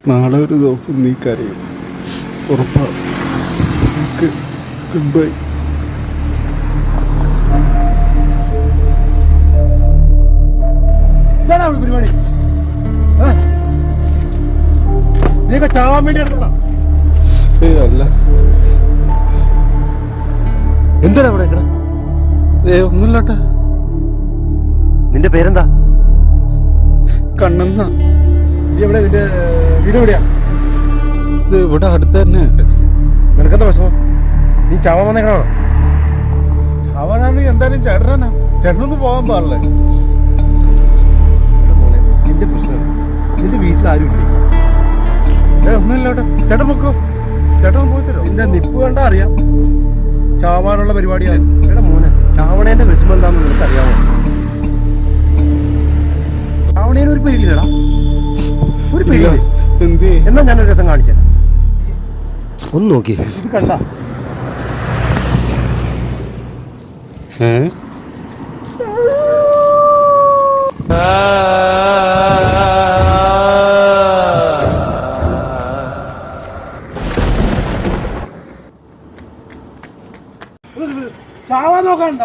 നാളെ ഒരു ദിവസം നീ കരയും. ഉറപ്പാ. Good bye. പരിപാടി നീയൊക്കെ ചാവാൻ വേണ്ടി എടുത്തതാ? അല്ല. എന്താണ് അവിടെ? ഒന്നുമില്ലാട്ടെ. നിന്റെ പേരെന്താ? കണ്ണെന്ന. എവിടെ നിന്റെ വീട്? എവിടെയാ? ഇത് ഇവിടെ അടുത്ത് തന്നെ. നിനക്കെന്താ വിഷമം? നീ ചാവാൻ വന്നേക്കണോ? അവനാണ് എന്തായാലും ചേട്ടനാ. ചേട്ടനൊന്നും പോകാൻ പാടില്ലേ? നിന്റെ പ്രശ്നം നിന്റെ വീട്ടിൽ ആരും ഇല്ലേ? ഒന്നുമില്ലോട്ടെ. ചേട്ടൻ പൊക്കോ. ചേട്ടൻ പോയി തരോ? നിന്റെ നിപ്പ് കണ്ടാ അറിയാം ചാവാനുള്ള പരിപാടിയാണ്. എടാ മോനെ, ചാവണേന്റെ വിഷമം എന്താണെന്ന് നിനക്ക് അറിയാമോ? ചാവണേന് ഒരു പേടിയില്ലടാ. ഒരു പേടിയില്ലേ? എന്ത്? എന്നാ ഞാനൊരു രസം കാണിച്ചത് ഒന്ന് നോക്കി. ഇത് കണ്ട ചാവാൻ നോക്കണ്ട.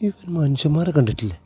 ഇവൻ മനുഷ്യന്മാരെ കണ്ടിട്ടില്ലേ?